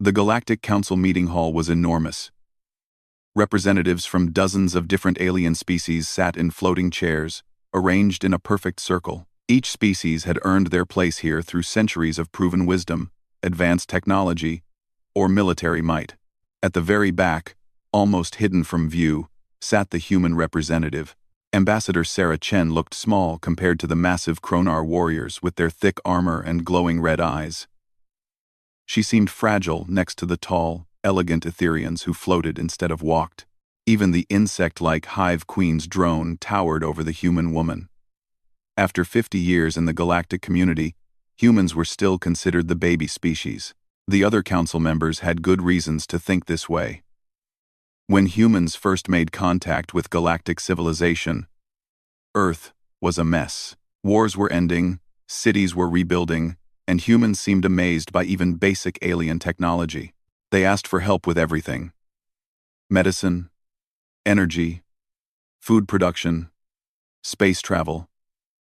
The Galactic Council meeting hall was enormous. Representatives from dozens of different alien species sat in floating chairs, arranged in a perfect circle. Each species had earned their place here through centuries of proven wisdom, advanced technology, or military might. At the very back, almost hidden from view, sat the human representative. Ambassador Sarah Chen looked small compared to the massive Kronar warriors with their thick armor and glowing red eyes. She seemed fragile next to the tall, elegant Etherians who floated instead of walked. Even the insect-like Hive Queen's drone towered over the human woman. After 50 years in the galactic community, humans were still considered the baby species. The other council members had good reasons to think this way. When humans first made contact with galactic civilization, Earth was a mess. Wars were ending, cities were rebuilding, and humans seemed amazed by even basic alien technology. They asked for help with everything: medicine, energy, food production, space travel.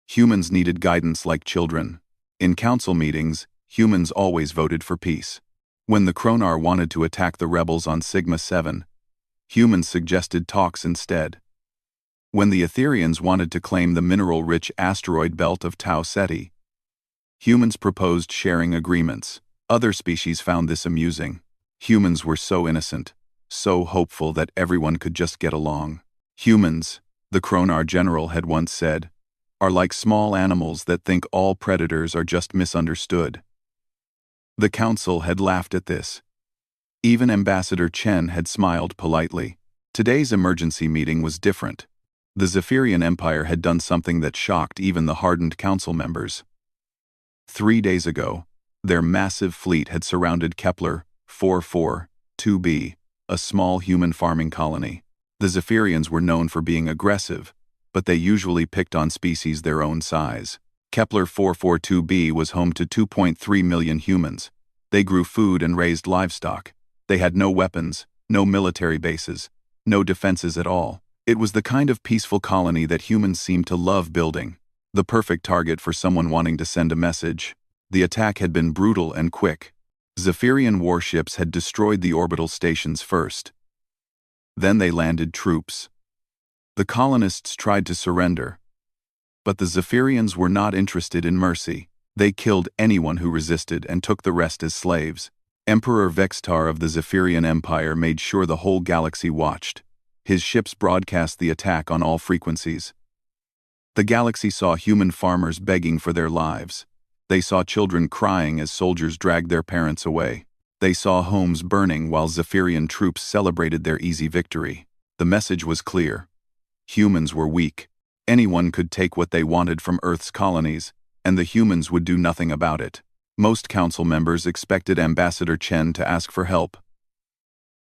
Humans needed guidance like children. In council meetings, humans always voted for peace. When the Kronar wanted to attack the rebels on Sigma 7, humans suggested talks instead. When the Etherians wanted to claim the mineral-rich asteroid belt of Tau Ceti, humans proposed sharing agreements. Other species found this amusing. Humans were so innocent, so hopeful that everyone could just get along. Humans, the Kronar general had once said, are like small animals that think all predators are just misunderstood. The council had laughed at this. Even Ambassador Chen had smiled politely. Today's emergency meeting was different. The Zephyrian Empire had done something that shocked even the hardened council members. 3 days ago, their massive fleet had surrounded Kepler 442b, a small human farming colony. The Zephyrians were known for being aggressive, but they usually picked on species their own size. Kepler 442b was home to 2.3 million humans. They grew food and raised livestock. They had no weapons, no military bases, no defenses at all. It was the kind of peaceful colony that humans seemed to love building. The perfect target for someone wanting to send a message. The attack had been brutal and quick. Zephyrian warships had destroyed the orbital stations first. Then they landed troops. The colonists tried to surrender, but the Zephyrians were not interested in mercy. They killed anyone who resisted and took the rest as slaves. Emperor Vextar of the Zephyrian Empire made sure the whole galaxy watched. His ships broadcast the attack on all frequencies. The galaxy saw human farmers begging for their lives. They saw children crying as soldiers dragged their parents away. They saw homes burning while Zephyrian troops celebrated their easy victory. The message was clear. Humans were weak. Anyone could take what they wanted from Earth's colonies, and the humans would do nothing about it. Most council members expected Ambassador Chen to ask for help.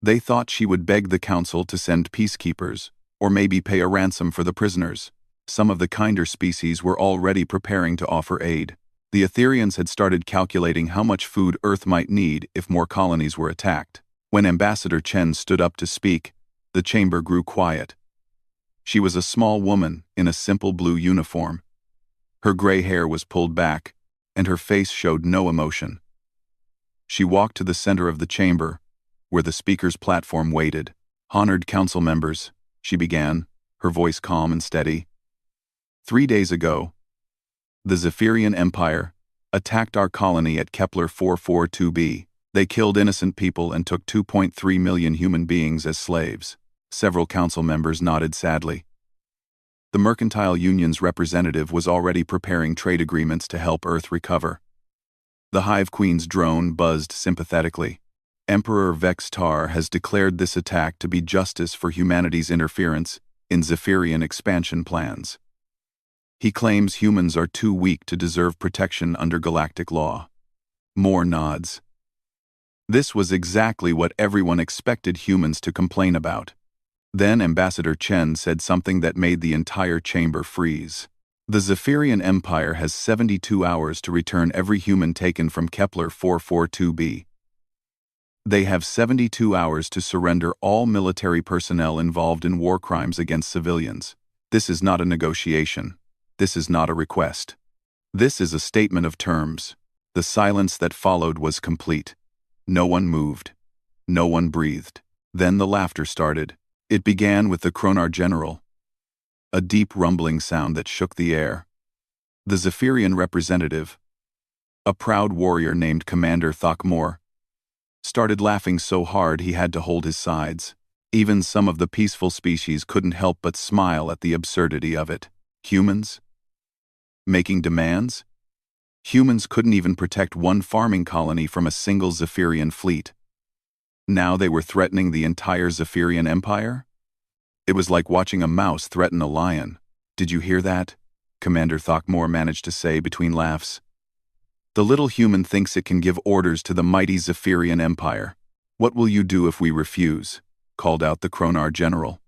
They thought she would beg the council to send peacekeepers, or maybe pay a ransom for the prisoners. Some of the kinder species were already preparing to offer aid. The Etherians had started calculating how much food Earth might need if more colonies were attacked. When Ambassador Chen stood up to speak, the chamber grew quiet. She was a small woman in a simple blue uniform. Her gray hair was pulled back, and her face showed no emotion. She walked to the center of the chamber, where the speaker's platform waited. "Honored council members," she began, her voice calm and steady. 3 days ago, the Zephyrian Empire attacked our colony at Kepler 442b. They killed innocent people and took 2.3 million human beings as slaves. Several council members nodded sadly. The Mercantile Union's representative was already preparing trade agreements to help Earth recover. The Hive Queen's drone buzzed sympathetically. Emperor Vextar has declared this attack to be justice for humanity's interference in Zephyrian expansion plans. He claims humans are too weak to deserve protection under galactic law. More nods. This was exactly what everyone expected humans to complain about. Then Ambassador Chen said something that made the entire chamber freeze. The Zephyrian Empire has 72 hours to return every human taken from Kepler 442b. They have 72 hours to surrender all military personnel involved in war crimes against civilians. This is not a negotiation. This is not a request. This is a statement of terms. The silence that followed was complete. No one moved. No one breathed. Then the laughter started. It began with the Kronar General, a deep rumbling sound that shook the air. The Zephyrian representative, a proud warrior named Commander Thokmor, started laughing so hard he had to hold his sides. Even some of the peaceful species couldn't help but smile at the absurdity of it. Humans? Making demands? Humans couldn't even protect one farming colony from a single Zephyrian fleet. Now they were threatening the entire Zephyrian Empire? It was like watching a mouse threaten a lion. "Did you hear that?" Commander Thokmor managed to say between laughs. "The little human thinks it can give orders to the mighty Zephyrian Empire. What will you do if we refuse?" called out the Kronar General.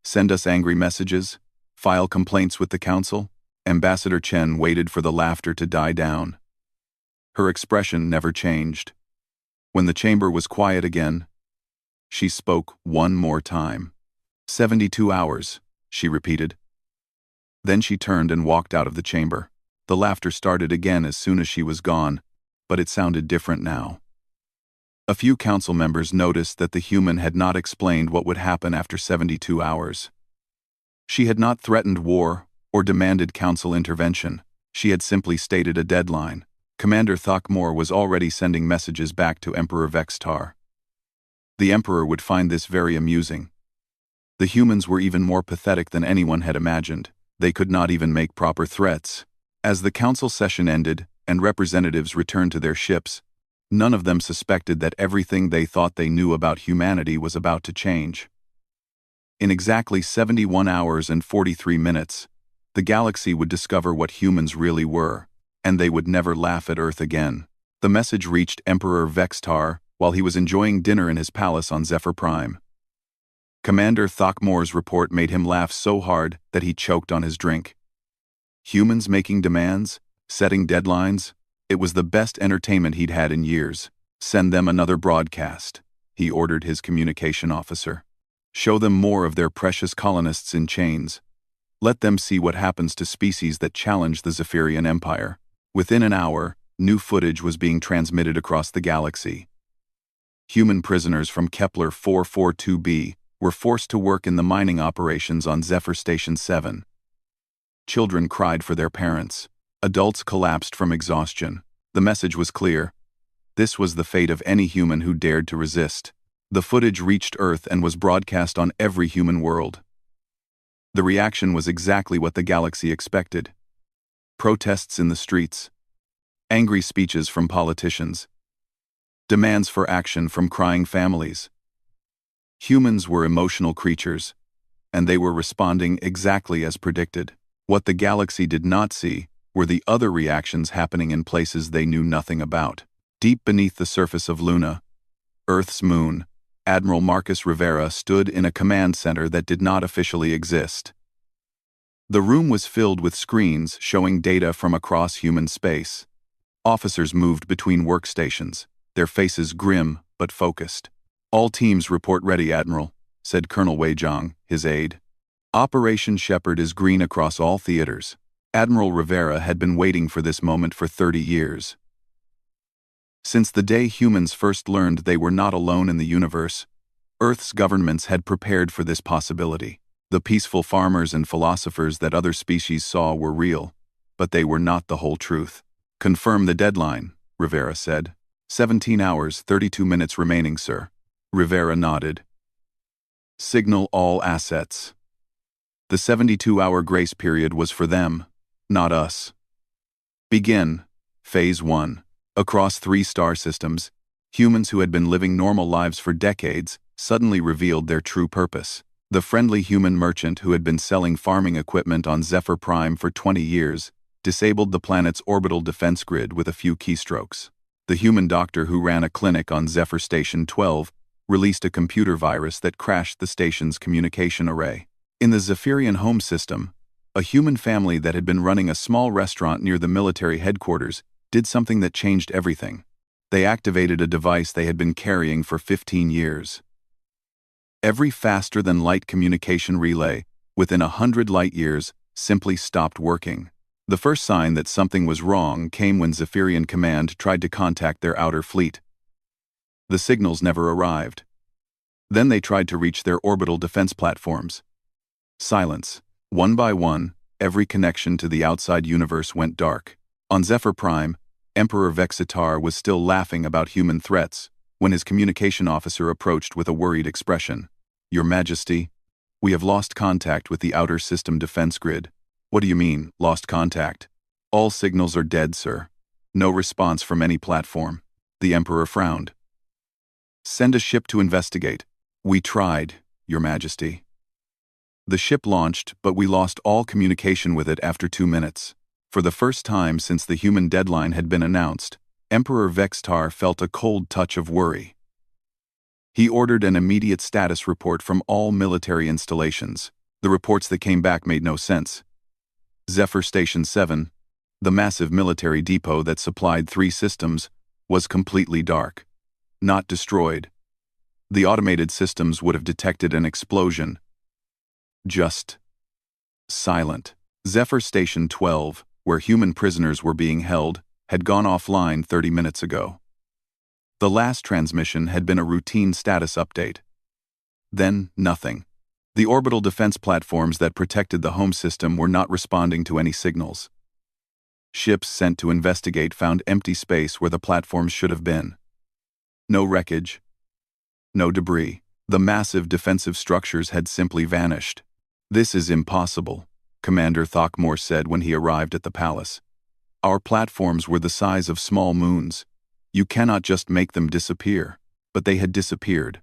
"Send us angry messages? File complaints with the Council?" Ambassador Chen waited for the laughter to die down. Her expression never changed. When the chamber was quiet again, she spoke one more time. 72 hours, she repeated. Then she turned and walked out of the chamber. The laughter started again as soon as she was gone, but it sounded different now. A few council members noticed that the human had not explained what would happen after 72 hours. She had not threatened war or demanded council intervention. She had simply stated a deadline. Commander Thokmor was already sending messages back to Emperor Vextar. The Emperor would find this very amusing. The humans were even more pathetic than anyone had imagined. They could not even make proper threats. As the council session ended and representatives returned to their ships, none of them suspected that everything they thought they knew about humanity was about to change. In exactly 71 hours and 43 minutes, the galaxy would discover what humans really were, and they would never laugh at Earth again. The message reached Emperor Vextar while he was enjoying dinner in his palace on Zephyr Prime. Commander Thokmor's report made him laugh so hard that he choked on his drink. Humans making demands, setting deadlines, it was the best entertainment he'd had in years. "Send them another broadcast," he ordered his communication officer. "Show them more of their precious colonists in chains. Let them see what happens to species that challenge the Zephyrian Empire." Within an hour, new footage was being transmitted across the galaxy. Human prisoners from Kepler 442b were forced to work in the mining operations on Zephyr Station 7. Children cried for their parents. Adults collapsed from exhaustion. The message was clear. This was the fate of any human who dared to resist. The footage reached Earth and was broadcast on every human world. The reaction was exactly what the galaxy expected. Protests in the streets. Angry speeches from politicians. Demands for action from crying families. Humans were emotional creatures, and they were responding exactly as predicted. What the galaxy did not see were the other reactions happening in places they knew nothing about. Deep beneath the surface of Luna, Earth's moon, Admiral Marcus Rivera stood in a command center that did not officially exist. The room was filled with screens showing data from across human space. Officers moved between workstations, their faces grim but focused. "All teams report ready, Admiral," said Colonel Wei Zhang, his aide. "Operation Shepherd is green across all theaters." Admiral Rivera had been waiting for this moment for 30 years. Since the day humans first learned they were not alone in the universe, Earth's governments had prepared for this possibility. The peaceful farmers and philosophers that other species saw were real, but they were not the whole truth. "Confirm the deadline," Rivera said. 17 hours, 32 minutes remaining, sir." Rivera nodded. "Signal all assets." The 72-hour grace period was for them, not us. Begin. Phase 1. Across 3 star systems, humans who had been living normal lives for decades suddenly revealed their true purpose. The friendly human merchant who had been selling farming equipment on Zephyr Prime for 20 years disabled the planet's orbital defense grid with a few keystrokes. The human doctor who ran a clinic on Zephyr Station 12 released a computer virus that crashed the station's communication array. In the Zephyrian home system, a human family that had been running a small restaurant near the military headquarters did something that changed everything. They activated a device they had been carrying for 15 years. Every faster-than-light communication relay, within 100 light-years, simply stopped working. The first sign that something was wrong came when Zephyrian Command tried to contact their outer fleet. The signals never arrived. Then they tried to reach their orbital defense platforms. Silence. One by one, every connection to the outside universe went dark. On Zephyr Prime, Emperor Vexitar was still laughing about human threats when his communication officer approached with a worried expression. "Your Majesty, we have lost contact with the outer system defense grid." "What do you mean, lost contact?" "All signals are dead, sir. No response from any platform." The Emperor frowned. "Send a ship to investigate." "We tried, Your Majesty." The ship launched, but we lost all communication with it after 2 minutes. For the first time since the human deadline had been announced, Emperor Vextar felt a cold touch of worry. He ordered an immediate status report from all military installations. The reports that came back made no sense. Zephyr Station 7, the massive military depot that supplied 3 systems, was completely dark. Not destroyed. The automated systems would have detected an explosion. Just silent. Zephyr Station 12, where human prisoners were being held, had gone offline 30 minutes ago. The last transmission had been a routine status update. Then, nothing. The orbital defense platforms that protected the home system were not responding to any signals. Ships sent to investigate found empty space where the platforms should have been. No wreckage. No debris. The massive defensive structures had simply vanished. "This is impossible," Commander Throckmore said when he arrived at the palace. "Our platforms were the size of small moons. You cannot just make them disappear." But they had disappeared.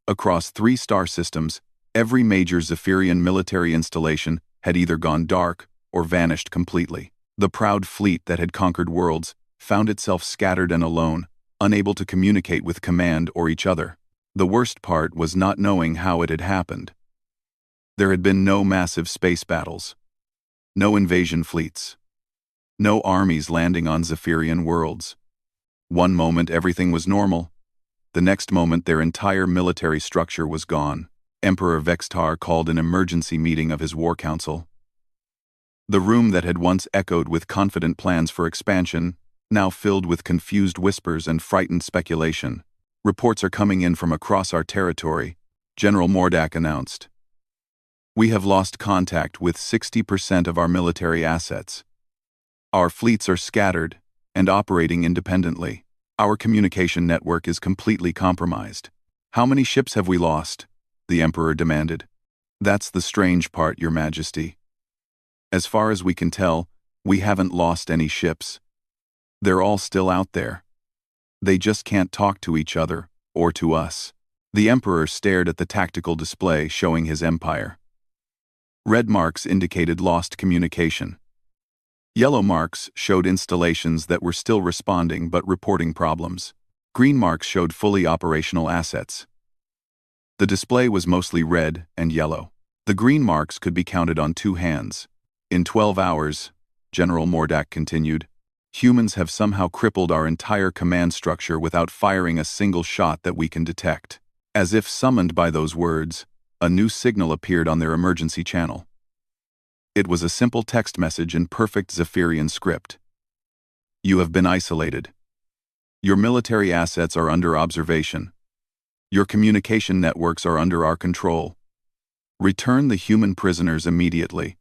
Across 3 star systems, every major Zephyrian military installation had either gone dark or vanished completely. The proud fleet that had conquered worlds found itself scattered and alone, unable to communicate with command or each other. The worst part was not knowing how it had happened. There had been no massive space battles. No invasion fleets. No armies landing on Zephyrian worlds. One moment everything was normal. The next moment their entire military structure was gone. Emperor Vextar called an emergency meeting of his war council. The room that had once echoed with confident plans for expansion, now filled with confused whispers and frightened speculation. "Reports are coming in from across our territory," General Mordak announced. "We have lost contact with 60% of our military assets. Our fleets are scattered and operating independently. Our communication network is completely compromised." "How many ships have we lost?" the Emperor demanded. "That's the strange part, Your Majesty. As far as we can tell, we haven't lost any ships. They're all still out there. They just can't talk to each other, or to us." The Emperor stared at the tactical display showing his empire. Red marks indicated lost communication. Yellow marks showed installations that were still responding but reporting problems. Green marks showed fully operational assets. The display was mostly red and yellow. The green marks could be counted on 2 hands. "In 12 hours, General Mordak continued, humans have somehow crippled our entire command structure without firing a single shot that we can detect." As if summoned by those words, a new signal appeared on their emergency channel. It was a simple text message in perfect Zephyrian script. "You have been isolated. Your military assets are under observation. Your communication networks are under our control. Return the human prisoners immediately.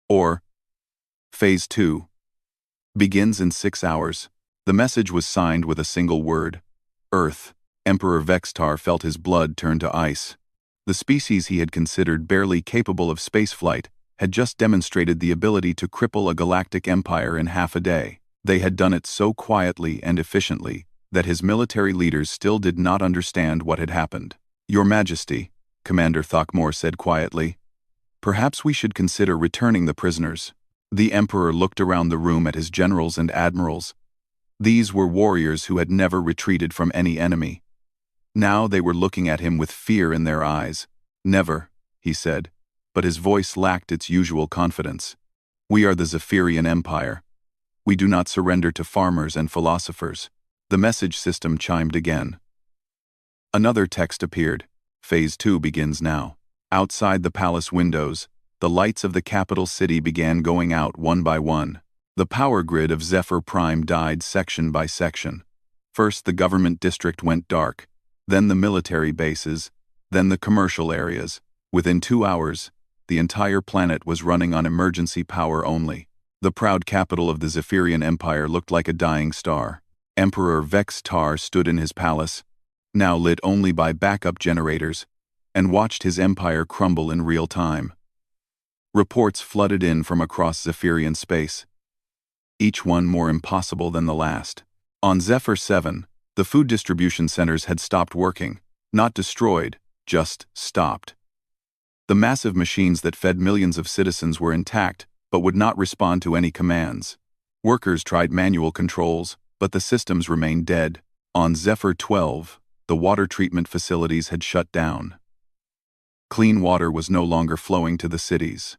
Or, Phase 2 begins in 6 hours. The message was signed with a single word: Earth. Emperor Vextar felt his blood turn to ice. The species he had considered barely capable of spaceflight had just demonstrated the ability to cripple a galactic empire in half a day. They had done it so quietly and efficiently that his military leaders still did not understand what had happened. "Your Majesty," Commander Throckmore said quietly, "perhaps we should consider returning the prisoners." The Emperor looked around the room at his generals and admirals. These were warriors who had never retreated from any enemy. Now they were looking at him with fear in their eyes. "Never," he said, but his voice lacked its usual confidence. "We are the Zephyrian Empire. We do not surrender to farmers and philosophers." The message system chimed again. Another text appeared. "Phase 2 begins now." Outside the palace windows, the lights of the capital city began going out one by one. The power grid of Zephyr Prime died section by section. First, the government district went dark, then the military bases, then the commercial areas. Within 2 hours, the entire planet was running on emergency power only. The proud capital of the Zephyrian Empire looked like a dying star. Emperor Vex-Tar stood in his palace, now lit only by backup generators, and watched his empire crumble in real time. Reports flooded in from across Zephyrian space, each one more impossible than the last. On Zephyr 7, the food distribution centers had stopped working, not destroyed, just stopped. The massive machines that fed millions of citizens were intact, but would not respond to any commands. Workers tried manual controls, but the systems remained dead. On Zephyr 12, the water treatment facilities had shut down. Clean water was no longer flowing to the cities.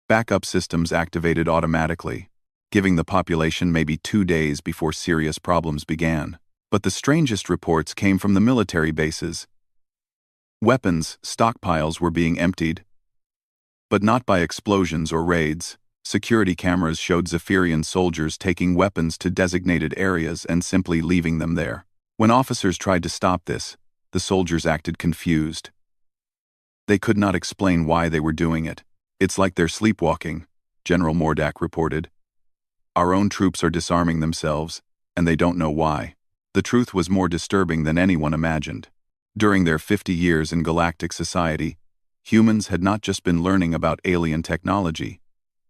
Backup systems activated automatically, giving the population maybe 2 days before serious problems began. But the strangest reports came from the military bases. Weapons stockpiles were being emptied, but not by explosions or raids. Security cameras showed Zephyrian soldiers taking weapons to designated areas and simply leaving them there. When officers tried to stop this, the soldiers acted confused. They could not explain why they were doing it. "It's like they're sleepwalking," General Mordak reported. "Our own troops are disarming themselves, and they don't know why." The truth was more disturbing than anyone imagined. During their 50 years in galactic society, humans had not just been learning about alien technology.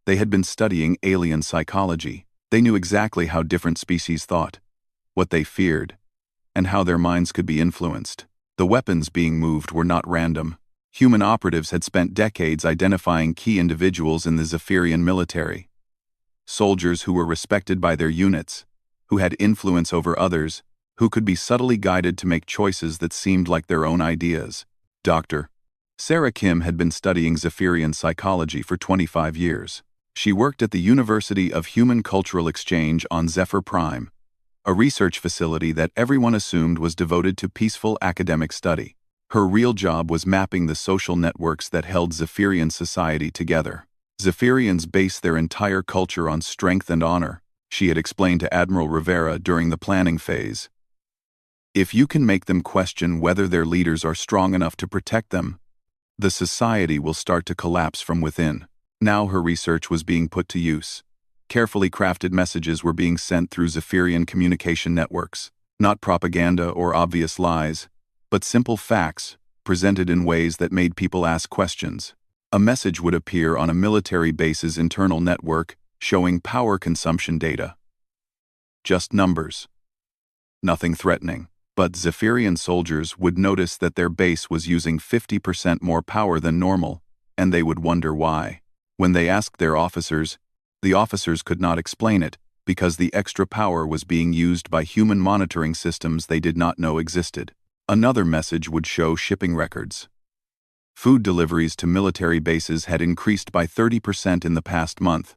They had been studying alien psychology. They knew exactly how different species thought, what they feared, and how their minds could be influenced. The weapons being moved were not random. Human operatives had spent decades identifying key individuals in the Zephyrian military. Soldiers who were respected by their units, who had influence over others, who could be subtly guided to make choices that seemed like their own ideas. Dr. Sarah Kim had been studying Zephyrian psychology for 25 years. She worked at the University of Human Cultural Exchange on Zephyr Prime, a research facility that everyone assumed was devoted to peaceful academic study. Her real job was mapping the social networks that held Zephyrian society together. Zephyrians base their entire culture on strength and honor, she had explained to Admiral Rivera during the planning phase. If you can make them question whether their leaders are strong enough to protect them, the society will start to collapse from within. Now her research was being put to use. Carefully crafted messages were being sent through Zephyrian communication networks, not propaganda or obvious lies, but simple facts, presented in ways that made people ask questions. A message would appear on a military base's internal network showing power consumption data. Just numbers. Nothing threatening. But Zephyrian soldiers would notice that their base was using 50% more power than normal, and they would wonder why. When they asked their officers, the officers could not explain it, because the extra power was being used by human monitoring systems they did not know existed. Another message would show shipping records. Food deliveries to military bases had increased by 30% in the past month.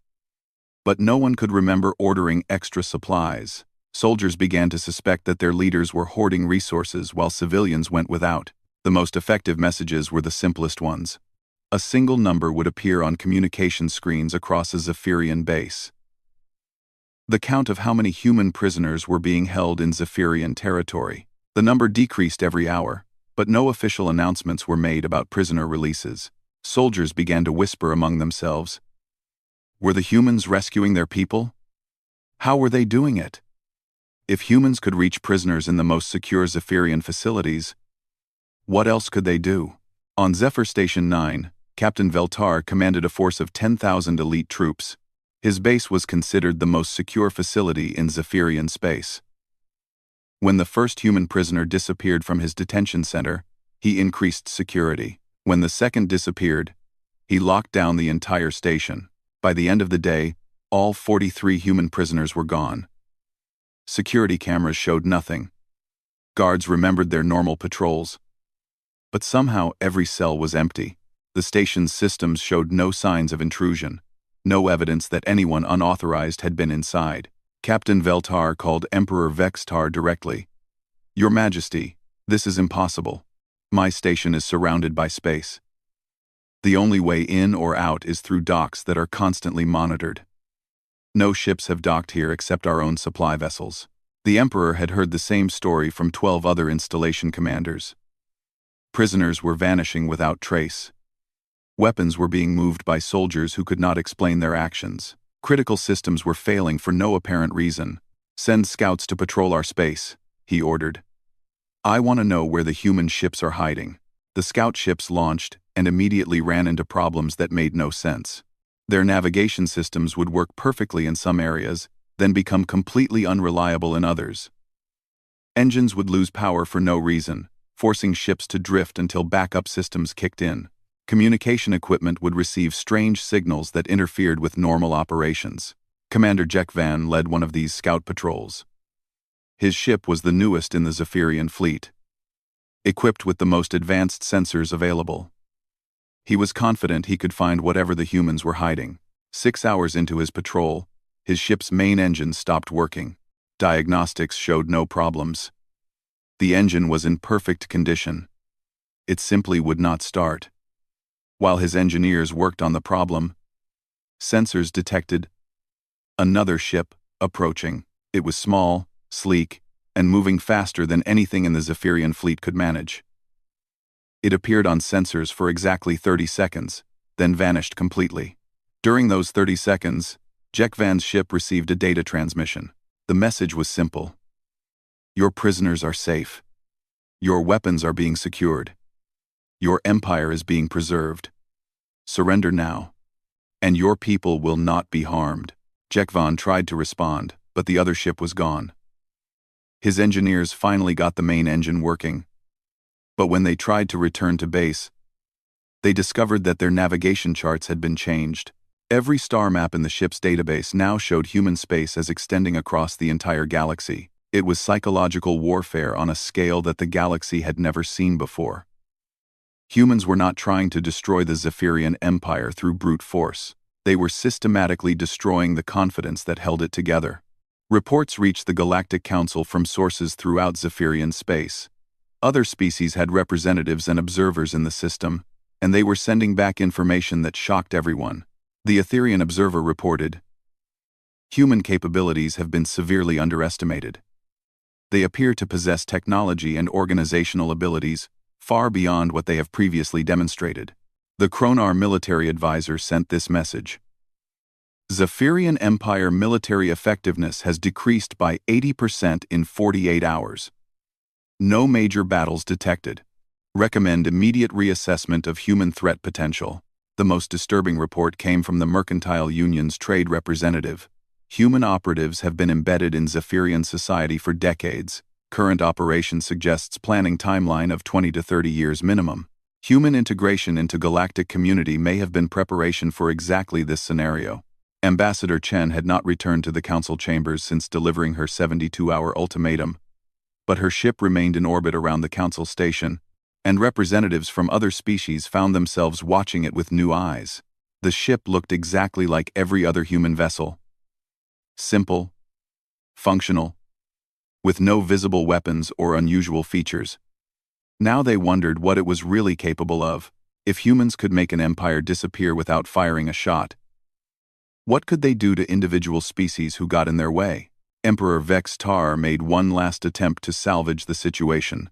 But no one could remember ordering extra supplies. Soldiers began to suspect that their leaders were hoarding resources while civilians went without. The most effective messages were the simplest ones. A single number would appear on communication screens across a Zephyrian base. The count of how many human prisoners were being held in Zephyrian territory. The number decreased every hour, but no official announcements were made about prisoner releases. Soldiers began to whisper among themselves. Were the humans rescuing their people? How were they doing it? If humans could reach prisoners in the most secure Zephyrian facilities, what else could they do? On Zephyr Station 9, Captain Veltar commanded a force of 10,000 elite troops. His base was considered the most secure facility in Zephyrian space. When the first human prisoner disappeared from his detention center, he increased security. When the second disappeared, he locked down the entire station. By the end of the day, all 43 human prisoners were gone. Security cameras showed nothing. Guards remembered their normal patrols. But somehow every cell was empty. The station's systems showed no signs of intrusion, no evidence that anyone unauthorized had been inside. Captain Veltar called Emperor Vex-Tar directly. "Your Majesty, this is impossible. My station is surrounded by space. The only way in or out is through docks that are constantly monitored. No ships have docked here except our own supply vessels. The Emperor had heard the same story from 12 other installation commanders. Prisoners were vanishing without trace. Weapons were being moved by soldiers who could not explain their actions. Critical systems were failing for no apparent reason. "Send scouts to patrol our space," he ordered. "I want to know where the human ships are hiding." The scout ships launched and immediately ran into problems that made no sense. Their navigation systems would work perfectly in some areas, then become completely unreliable in others. Engines would lose power for no reason, forcing ships to drift until backup systems kicked in. Communication equipment would receive strange signals that interfered with normal operations. Commander Jack Van led one of these scout patrols. His ship was the newest in the Zephyrian fleet, equipped with the most advanced sensors available. He was confident he could find whatever the humans were hiding. 6 hours into his patrol, his ship's main engine stopped working. Diagnostics showed no problems. The engine was in perfect condition. It simply would not start. While his engineers worked on the problem, sensors detected another ship approaching. It was small, sleek, and moving faster than anything in the Zephyrian fleet could manage. It appeared on sensors for exactly 30 seconds, then vanished completely. During those 30 seconds, Jack Van's ship received a data transmission. The message was simple. "Your prisoners are safe. Your weapons are being secured. Your empire is being preserved. Surrender now, and your people will not be harmed." Jack Van tried to respond, but the other ship was gone. His engineers finally got the main engine working. But when they tried to return to base, they discovered that their navigation charts had been changed. Every star map in the ship's database now showed human space as extending across the entire galaxy. It was psychological warfare on a scale that the galaxy had never seen before. Humans were not trying to destroy the Zephyrian Empire through brute force. They were systematically destroying the confidence that held it together. Reports reached the Galactic Council from sources throughout Zephyrian space. Other species had representatives and observers in the system, and they were sending back information that shocked everyone. The Etherian observer reported, "Human capabilities have been severely underestimated. They appear to possess technology and organizational abilities far beyond what they have previously demonstrated." The Kronar military advisor sent this message. "Zephyrian Empire military effectiveness has decreased by 80% in 48 hours. No major battles detected. Recommend immediate reassessment of human threat potential." The most disturbing report came from the Mercantile Union's trade representative. "Human operatives have been embedded in Zephyrian society for decades. Current operation suggests planning timeline of 20 to 30 years minimum. Human integration into galactic community may have been preparation for exactly this scenario." Ambassador Chen had not returned to the council chambers since delivering her 72-hour ultimatum, but her ship remained in orbit around the council station, and representatives from other species found themselves watching it with new eyes. The ship looked exactly like every other human vessel. Simple, functional, with no visible weapons or unusual features. Now they wondered what it was really capable of. If humans could make an empire disappear without firing a shot, what could they do to individual species who got in their way? Emperor Vex Tar made one last attempt to salvage the situation.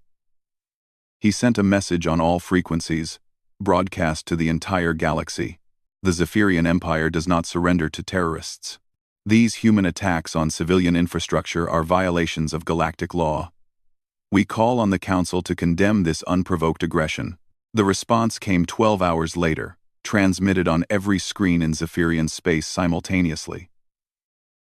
He sent a message on all frequencies, broadcast to the entire galaxy. "The Zephyrian Empire does not surrender to terrorists. These human attacks on civilian infrastructure are violations of galactic law. We call on the Council to condemn this unprovoked aggression." The response came 12 hours later, transmitted on every screen in Zephyrian space simultaneously.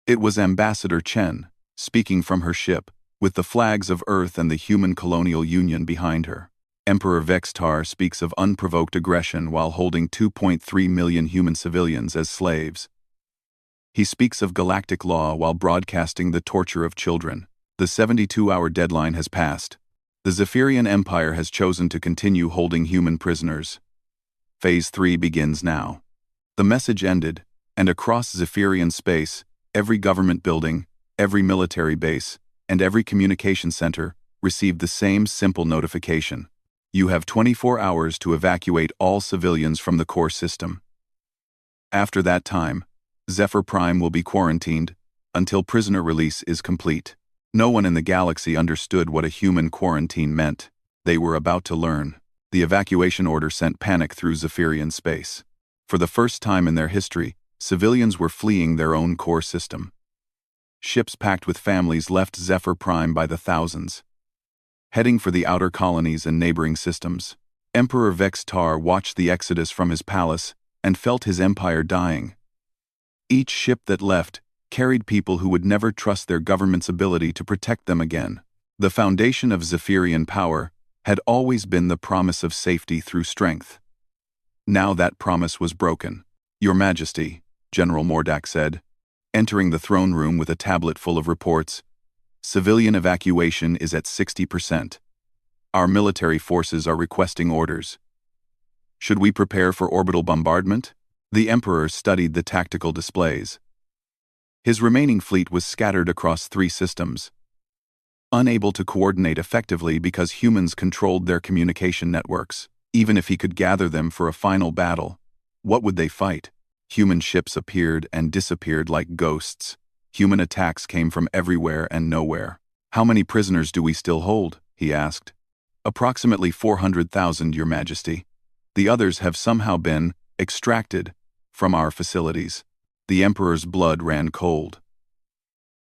It was Ambassador Chen, speaking from her ship, with the flags of Earth and the Human Colonial Union behind her. Emperor Vextar speaks of unprovoked aggression while holding 2.3 million human civilians as slaves. He speaks of galactic law while broadcasting the torture of children. The 72-hour deadline has passed. The Zephyrian Empire has chosen to continue holding human prisoners. Phase 3 begins now. The message ended, and across Zephyrian space, every government building, every military base, and every communication center received the same simple notification. You have 24 hours to evacuate all civilians from the core system. After that time, Zephyr Prime will be quarantined until prisoner release is complete. No one in the galaxy understood what a human quarantine meant. They were about to learn. The evacuation order sent panic through Zephyrian space. For the first time in their history, civilians were fleeing their own core system. Ships packed with families left Zephyr Prime by the thousands, heading for the outer colonies and neighboring systems. Emperor Vex-Tar watched the exodus from his palace and felt his empire dying. Each ship that left carried people who would never trust their government's ability to protect them again. The foundation of Zephyrian power had always been the promise of safety through strength. Now that promise was broken. "Your Majesty," General Mordak said, entering the throne room with a tablet full of reports, "civilian evacuation is at 60%. Our military forces are requesting orders. Should we prepare for orbital bombardment?" The Emperor studied the tactical displays. His remaining fleet was scattered across 3 systems, unable to coordinate effectively because humans controlled their communication networks. Even if he could gather them for a final battle, what would they fight? Human ships appeared and disappeared like ghosts. Human attacks came from everywhere and nowhere. "How many prisoners do we still hold?" he asked. "Approximately 400,000, Your Majesty. The others have somehow been extracted from our facilities." The Emperor's blood ran cold.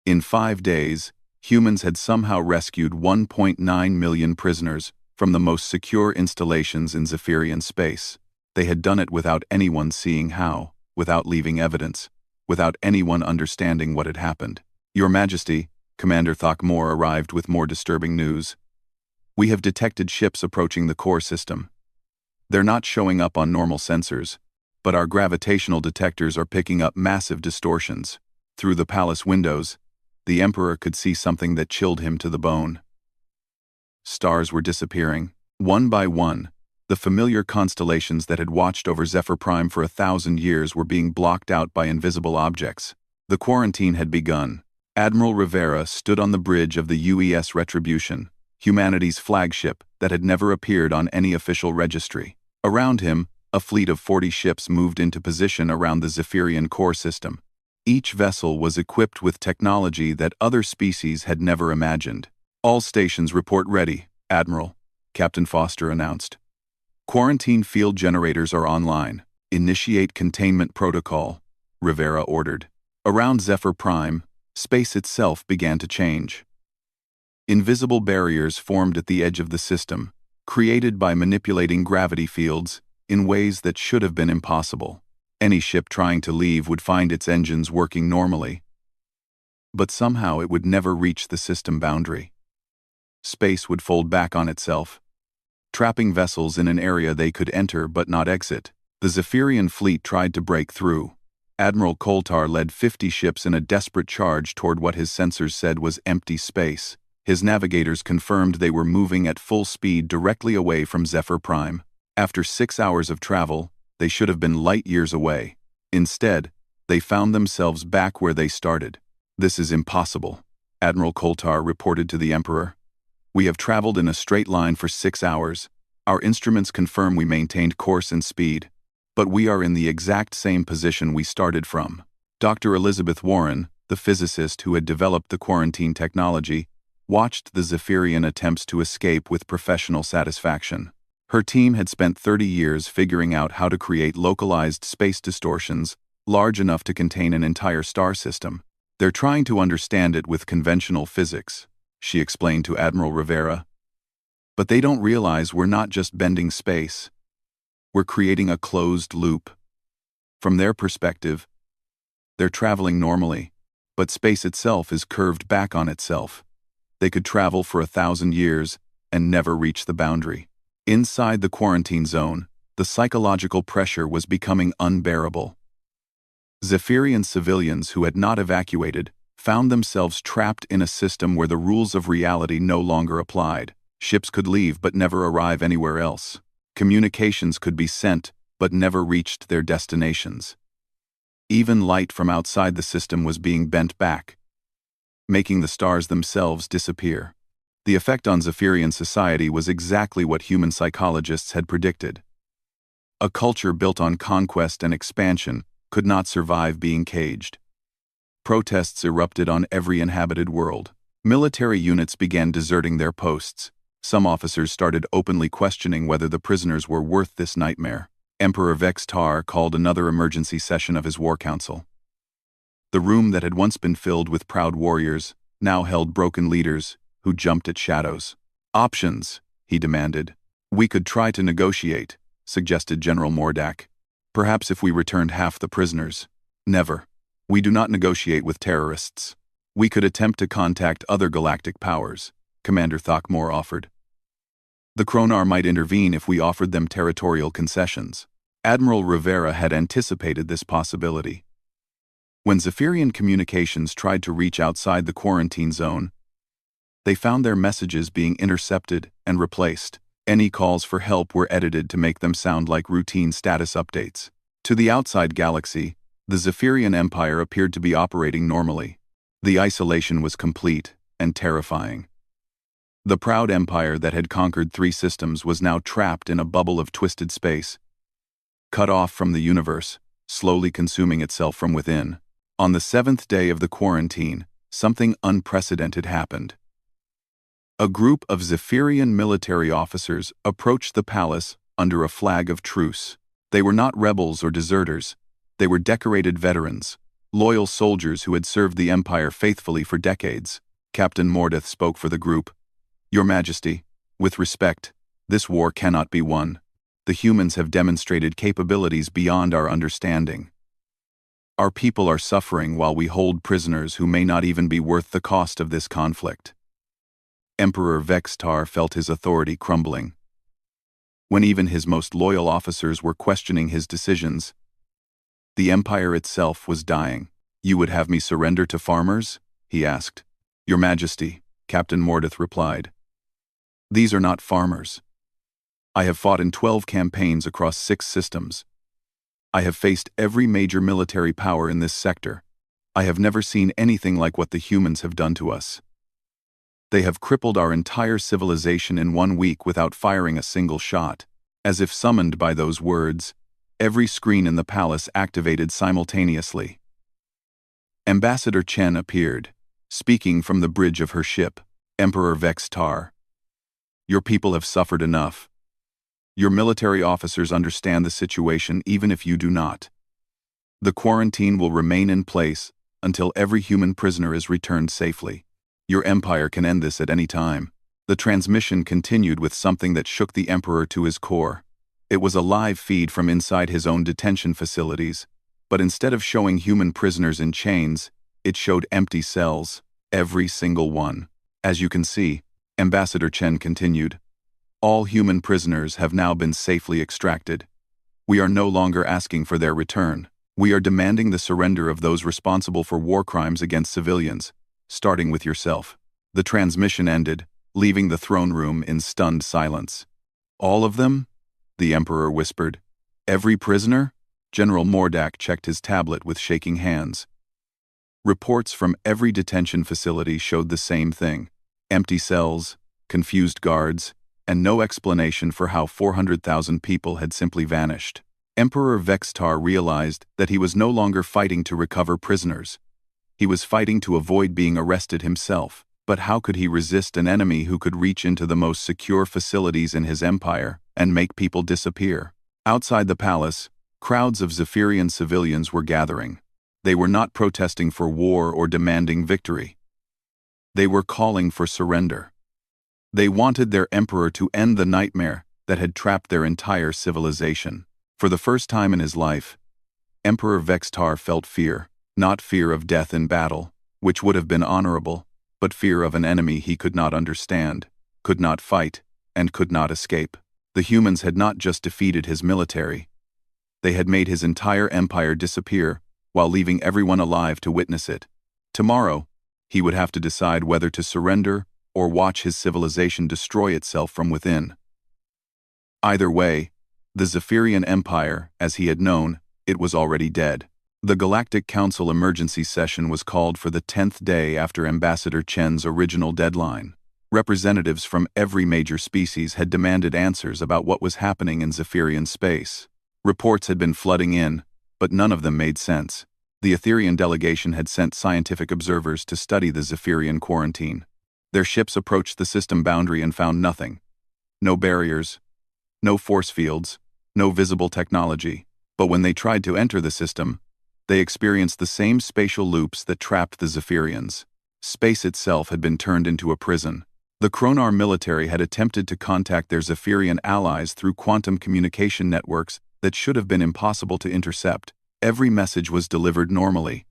In 5 days, humans had somehow rescued 1.9 million prisoners from the most secure installations in Zephyrian space. They had done it without anyone seeing how, without leaving evidence, without anyone understanding what had happened. "Your Majesty," Commander Thokmor arrived with more disturbing news. "We have detected ships approaching the core system. They're not showing up on normal sensors, but our gravitational detectors are picking up massive distortions." Through the palace windows, the Emperor could see something that chilled him to the bone. Stars were disappearing, one by one. The familiar constellations that had watched over Zephyr Prime for 1,000 years were being blocked out by invisible objects. The quarantine had begun. Admiral Rivera stood on the bridge of the UES Retribution, humanity's flagship that had never appeared on any official registry. Around him, a fleet of 40 ships moved into position around the Zephyrian core system. Each vessel was equipped with technology that other species had never imagined. "All stations report ready, Admiral," Captain Foster announced. "Quarantine field generators are online. Initiate containment protocol," Rivera ordered. Around Zephyr Prime, space itself began to change. Invisible barriers formed at the edge of the system, created by manipulating gravity fields in ways that should have been impossible. Any ship trying to leave would find its engines working normally, but somehow it would never reach the system boundary. Space would fold back on itself, trapping vessels in an area they could enter but not exit. The Zephyrian fleet tried to break through. Admiral Koltar led 50 ships in a desperate charge toward what his sensors said was empty space. His navigators confirmed they were moving at full speed directly away from Zephyr Prime. After 6 hours of travel, they should have been light years away. Instead, they found themselves back where they started. "This is impossible," Admiral Koltar reported to the Emperor. "We have traveled in a straight line for 6 hours. Our instruments confirm we maintained course and speed, but we are in the exact same position we started from." Dr. Elizabeth Warren, the physicist who had developed the quarantine technology, watched the Zephyrian attempts to escape with professional satisfaction. Her team had spent 30 years figuring out how to create localized space distortions large enough to contain an entire star system. "They're trying to understand it with conventional physics," she explained to Admiral Rivera. "But they don't realize we're not just bending space. We're creating a closed loop. From their perspective, they're traveling normally, but space itself is curved back on itself. They could travel for 1,000 years and never reach the boundary." Inside the quarantine zone, the psychological pressure was becoming unbearable. Zephyrian civilians who had not evacuated found themselves trapped in a system where the rules of reality no longer applied. Ships could leave but never arrive anywhere else. Communications could be sent but never reached their destinations. Even light from outside the system was being bent back, making the stars themselves disappear. The effect on Zephyrian society was exactly what human psychologists had predicted. A culture built on conquest and expansion could not survive being caged. Protests erupted on every inhabited world. Military units began deserting their posts. Some officers started openly questioning whether the prisoners were worth this nightmare. Emperor Vextar called another emergency session of his war council. The room that had once been filled with proud warriors now held broken leaders who jumped at shadows. Options, he demanded. We could try to negotiate, suggested General Mordak. Perhaps if we returned half the prisoners. Never. We do not negotiate with terrorists. We could attempt to contact other galactic powers, Commander Thokmor offered. The Kronar might intervene if we offered them territorial concessions. Admiral Rivera had anticipated this possibility. When Zephyrian communications tried to reach outside the quarantine zone, they found their messages being intercepted and replaced. Any calls for help were edited to make them sound like routine status updates. To the outside galaxy, the Zephyrian Empire appeared to be operating normally. The isolation was complete and terrifying. The proud empire that had conquered 3 systems was now trapped in a bubble of twisted space, cut off from the universe, slowly consuming itself from within. On the 7th day of the quarantine, something unprecedented happened. A group of Zephyrian military officers approached the palace under a flag of truce. They were not rebels or deserters. They were decorated veterans, loyal soldiers who had served the Empire faithfully for decades. Captain Mordeth spoke for the group. Your Majesty, with respect, this war cannot be won. The humans have demonstrated capabilities beyond our understanding. Our people are suffering while we hold prisoners who may not even be worth the cost of this conflict. Emperor Vextar felt his authority crumbling. When even his most loyal officers were questioning his decisions, the Empire itself was dying. You would have me surrender to farmers? He asked. Your Majesty, Captain Mordeth replied. These are not farmers. I have fought in 12 campaigns across 6 systems. I have faced every major military power in this sector. I have never seen anything like what the humans have done to us. They have crippled our entire civilization in 1 week without firing a single shot. As if summoned by those words, every screen in the palace activated simultaneously. Ambassador Chen appeared, speaking from the bridge of her ship. Emperor Vextar. Your people have suffered enough. Your military officers understand the situation even if you do not. The quarantine will remain in place until every human prisoner is returned safely. Your empire can end this at any time. The transmission continued with something that shook the Emperor to his core. It was a live feed from inside his own detention facilities, but instead of showing human prisoners in chains, it showed empty cells, every single one. As you can see, Ambassador Chen continued, all human prisoners have now been safely extracted. We are no longer asking for their return. We are demanding the surrender of those responsible for war crimes against civilians, starting with yourself. The transmission ended, leaving the throne room in stunned silence. All of them? The Emperor whispered. Every prisoner? General Mordak checked his tablet with shaking hands. Reports from every detention facility showed the same thing. Empty cells, confused guards, and no explanation for how 400,000 people had simply vanished. Emperor Vextar realized that he was no longer fighting to recover prisoners. He was fighting to avoid being arrested himself. But how could he resist an enemy who could reach into the most secure facilities in his empire and make people disappear? Outside the palace, crowds of Zephyrian civilians were gathering. They were not protesting for war or demanding victory. They were calling for surrender. They wanted their emperor to end the nightmare that had trapped their entire civilization. For the first time in his life, Emperor Vextar felt fear, not fear of death in battle, which would have been honorable, but fear of an enemy he could not understand, could not fight, and could not escape. The humans had not just defeated his military. They had made his entire empire disappear while leaving everyone alive to witness it. Tomorrow, he would have to decide whether to surrender or watch his civilization destroy itself from within. Either way, the Zephyrian Empire, as he had known, it was already dead. The Galactic Council emergency session was called for the 10th day after Ambassador Chen's original deadline. Representatives from every major species had demanded answers about what was happening in Zephyrian space. Reports had been flooding in, but none of them made sense. The Etherian delegation had sent scientific observers to study the Zephyrian quarantine. Their ships approached the system boundary and found nothing. No barriers, no force fields, no visible technology. But when they tried to enter the system, they experienced the same spatial loops that trapped the Zephyrians. Space itself had been turned into a prison. The Kronar military had attempted to contact their Zephyrian allies through quantum communication networks that should have been impossible to intercept. Every message was delivered normally,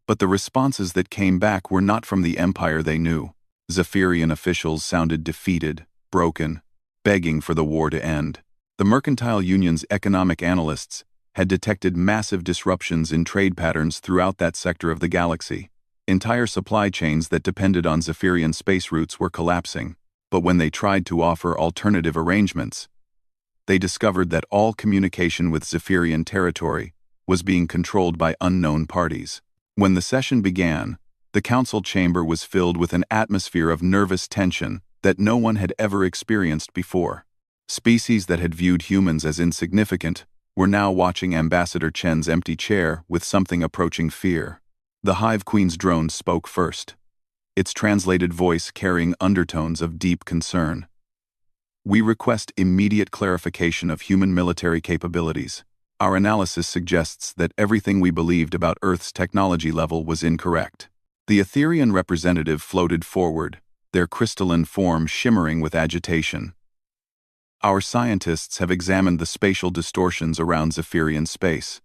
but the responses that came back were not from the empire they knew. Zephyrian officials sounded defeated, broken, begging for the war to end. The Mercantile Union's economic analysts had detected massive disruptions in trade patterns throughout that sector of the galaxy. Entire supply chains that depended on Zephyrian space routes were collapsing, but when they tried to offer alternative arrangements, they discovered that all communication with Zephyrian territory was being controlled by unknown parties. When the session began, the council chamber was filled with an atmosphere of nervous tension that no one had ever experienced before. Species that had viewed humans as insignificant were now watching Ambassador Chen's empty chair with something approaching fear. The Hive Queen's drone spoke first, its translated voice carrying undertones of deep concern. "We request immediate clarification of human military capabilities. Our analysis suggests that everything we believed about Earth's technology level was incorrect." The Etherian representative floated forward, their crystalline form shimmering with agitation. "Our scientists have examined the spatial distortions around Zephyrian space.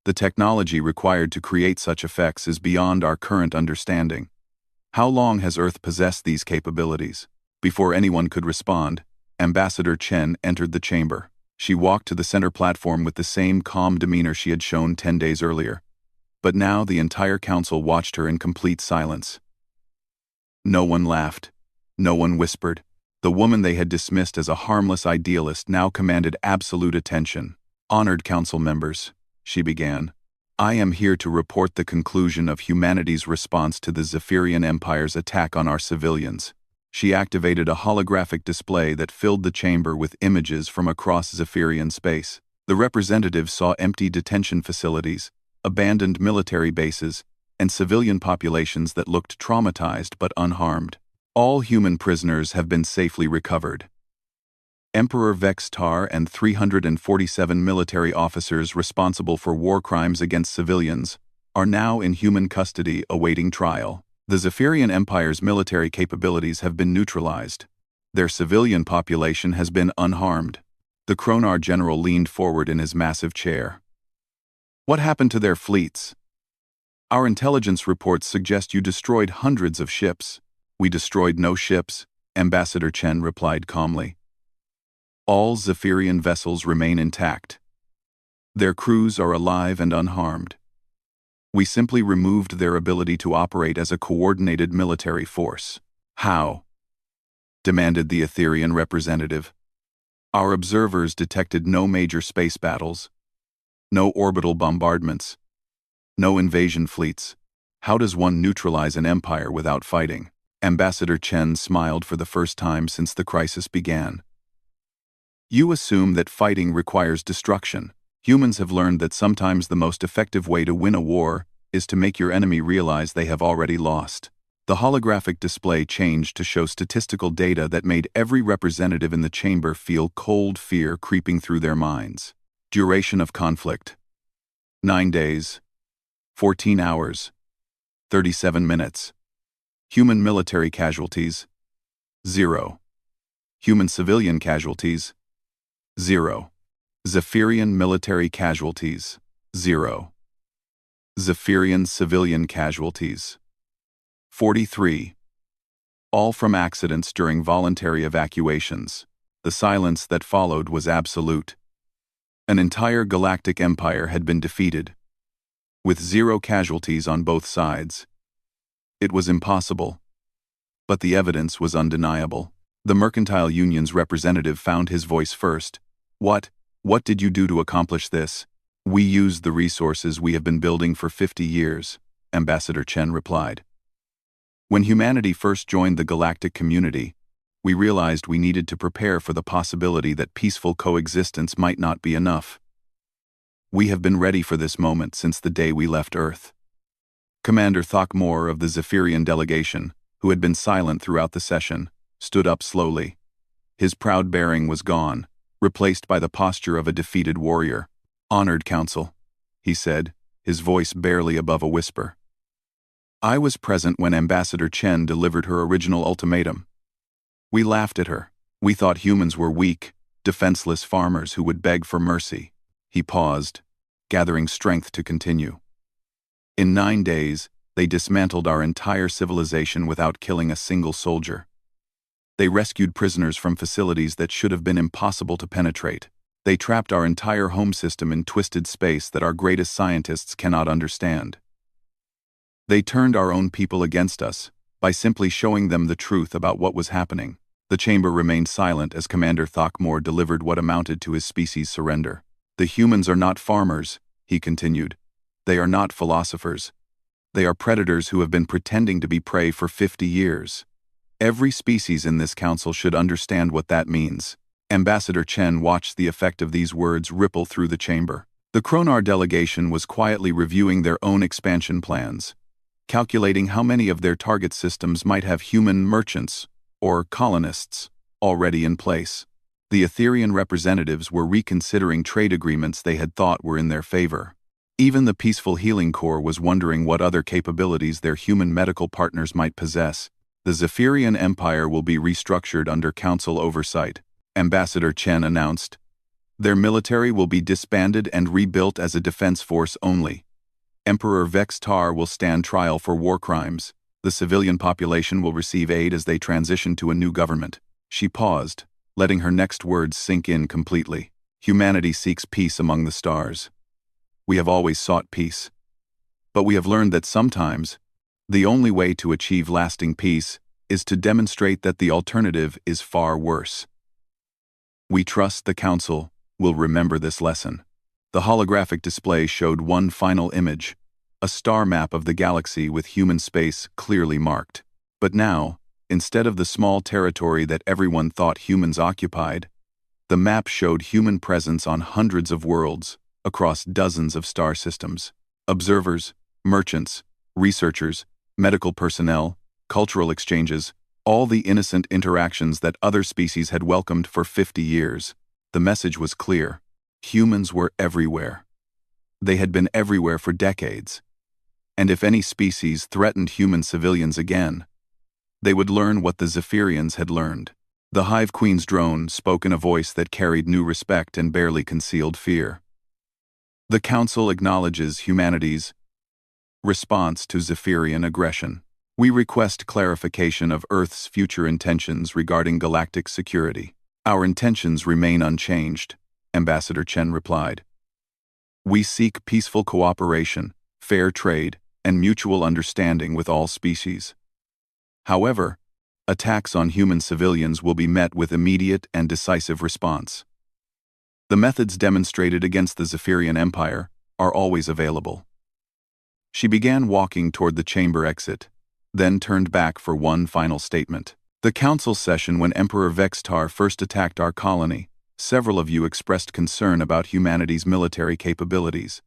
The technology required to create such effects is beyond our current understanding. How long has Earth possessed these capabilities?" Before anyone could respond, Ambassador Chen entered the chamber. She walked to the center platform with the same calm demeanor she had shown 10 days earlier. But now the entire council watched her in complete silence. No one laughed. No one whispered. The woman they had dismissed as a harmless idealist now commanded absolute attention. "Honored council members," she began, "I am here to report the conclusion of humanity's response to the Zephyrian Empire's attack on our civilians." She activated a holographic display that filled the chamber with images from across Zephyrian space. The representatives saw empty detention facilities, abandoned military bases, and civilian populations that looked traumatized but unharmed. All human prisoners have been safely recovered. Emperor Vextar and 347 military officers responsible for war crimes against civilians are now in human custody awaiting trial. The Zephyrian Empire's military capabilities have been neutralized. Their civilian population has been unharmed. The Kronar general leaned forward in his massive chair. "What happened to their fleets?" "Our intelligence reports suggest you destroyed hundreds of ships." "We destroyed no ships," Ambassador Chen replied calmly. "All Zephyrian vessels remain intact. Their crews are alive and unharmed. We simply removed their ability to operate as a coordinated military force." "How?" demanded the Etherian representative. "Our observers detected no major space battles, no orbital bombardments, no invasion fleets. How does one neutralize an empire without fighting?" Ambassador Chen smiled for the first time since the crisis began. "You assume that fighting requires destruction. Humans have learned that sometimes the most effective way to win a war is to make your enemy realize they have already lost." The holographic display changed to show statistical data that made every representative in the chamber feel cold fear creeping through their minds. Duration of conflict: 9 days, 14 hours, 37 minutes. Human military casualties: 0. Human civilian casualties: 0. Zephyrian military casualties: 0. Zephyrian civilian casualties: 43. All from accidents during voluntary evacuations. The silence that followed was absolute. An entire galactic empire had been defeated, with 0 casualties on both sides. It was impossible, but the evidence was undeniable. The Mercantile Union's representative found his voice first. What did you do to accomplish this?" "We used the resources we have been building for 50 years, Ambassador Chen replied. "When humanity first joined the galactic community, we realized we needed to prepare for the possibility that peaceful coexistence might not be enough. We have been ready for this moment since the day we left Earth." Commander Thokmor of the Zephyrian delegation, who had been silent throughout the session, stood up slowly. His proud bearing was gone, replaced by the posture of a defeated warrior. "Honored Council," he said, his voice barely above a whisper. "I was present when Ambassador Chen delivered her original ultimatum. We laughed at her. We thought humans were weak, defenseless farmers who would beg for mercy." He paused, gathering strength to continue. "In 9 days, they dismantled our entire civilization without killing a single soldier. They rescued prisoners from facilities that should have been impossible to penetrate. They trapped our entire home system in twisted space that our greatest scientists cannot understand. They turned our own people against us by simply showing them the truth about what was happening." The chamber remained silent as Commander Thakmor delivered what amounted to his species' surrender. "The humans are not farmers," he continued. "They are not philosophers. They are predators who have been pretending to be prey for 50 years. Every species in this council should understand what that means." Ambassador Chen watched the effect of these words ripple through the chamber. The Kronar delegation was quietly reviewing their own expansion plans, calculating how many of their target systems might have human merchants, or colonists, already in place. The Etherian representatives were reconsidering trade agreements they had thought were in their favor. Even the Peaceful Healing Corps was wondering what other capabilities their human medical partners might possess. "The Zephyrian Empire will be restructured under council oversight," Ambassador Chen announced. "Their military will be disbanded and rebuilt as a defense force only. Emperor Vex-Tar will stand trial for war crimes. The civilian population will receive aid as they transition to a new government." She paused, letting her next words sink in completely. "Humanity seeks peace among the stars. We have always sought peace. But we have learned that sometimes, the only way to achieve lasting peace is to demonstrate that the alternative is far worse. We trust the Council will remember this lesson." The holographic display showed one final image, a star map of the galaxy with human space clearly marked. But now, instead of the small territory that everyone thought humans occupied, the map showed human presence on hundreds of worlds, across dozens of star systems. Observers, merchants, researchers, medical personnel, cultural exchanges, all the innocent interactions that other species had welcomed for 50 years. The message was clear. Humans were everywhere. They had been everywhere for decades. And if any species threatened human civilians again, they would learn what the Zephyrians had learned. The Hive Queen's drone spoke in a voice that carried new respect and barely concealed fear. "The Council acknowledges humanity's response to Zephyrian aggression. We request clarification of Earth's future intentions regarding galactic security." "Our intentions remain unchanged," Ambassador Chen replied. "We seek peaceful cooperation, fair trade, and mutual understanding with all species. However, attacks on human civilians will be met with immediate and decisive response. The methods demonstrated against the Zephyrian Empire are always available." She began walking toward the chamber exit, then turned back for one final statement. "The council session when Emperor Vex-Tar first attacked our colony, several of you expressed concern about humanity's military capabilities.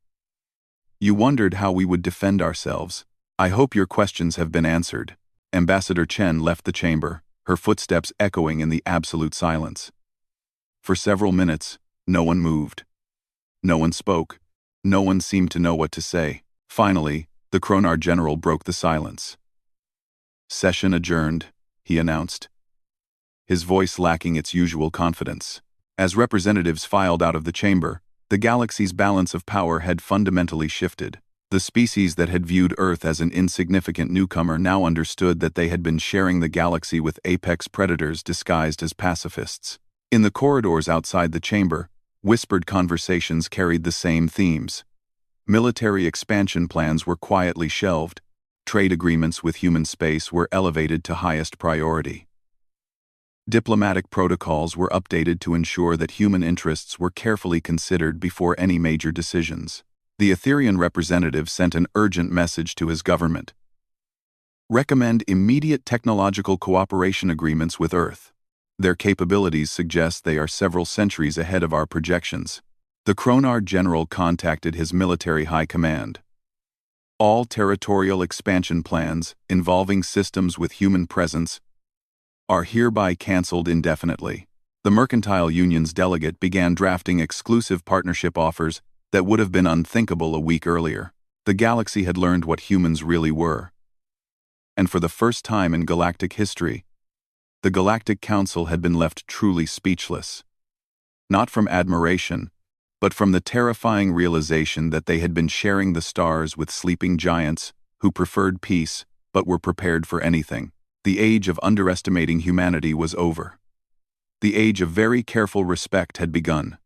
You wondered how we would defend ourselves. I hope your questions have been answered." Ambassador Chen left the chamber, her footsteps echoing in the absolute silence. For several minutes, no one moved. No one spoke. No one seemed to know what to say. Finally, the Kronar general broke the silence. "Session adjourned," he announced, his voice lacking its usual confidence. As representatives filed out of the chamber, the galaxy's balance of power had fundamentally shifted. The species that had viewed Earth as an insignificant newcomer now understood that they had been sharing the galaxy with apex predators disguised as pacifists. In the corridors outside the chamber, whispered conversations carried the same themes. Military expansion plans were quietly shelved. Trade agreements with human space were elevated to highest priority. Diplomatic protocols were updated to ensure that human interests were carefully considered before any major decisions. The Etherian representative sent an urgent message to his government. Recommend immediate technological cooperation agreements with Earth. Their capabilities suggest they are several centuries ahead of our projections. The Kronar general contacted his military high command. All territorial expansion plans involving systems with human presence are hereby cancelled indefinitely. The Mercantile Union's delegate began drafting exclusive partnership offers that would have been unthinkable a week earlier. The galaxy had learned what humans really were. And for the first time in galactic history, the Galactic Council had been left truly speechless. Not from admiration, but from the terrifying realization that they had been sharing the stars with sleeping giants who preferred peace but were prepared for anything. The age of underestimating humanity was over. The age of very careful respect had begun.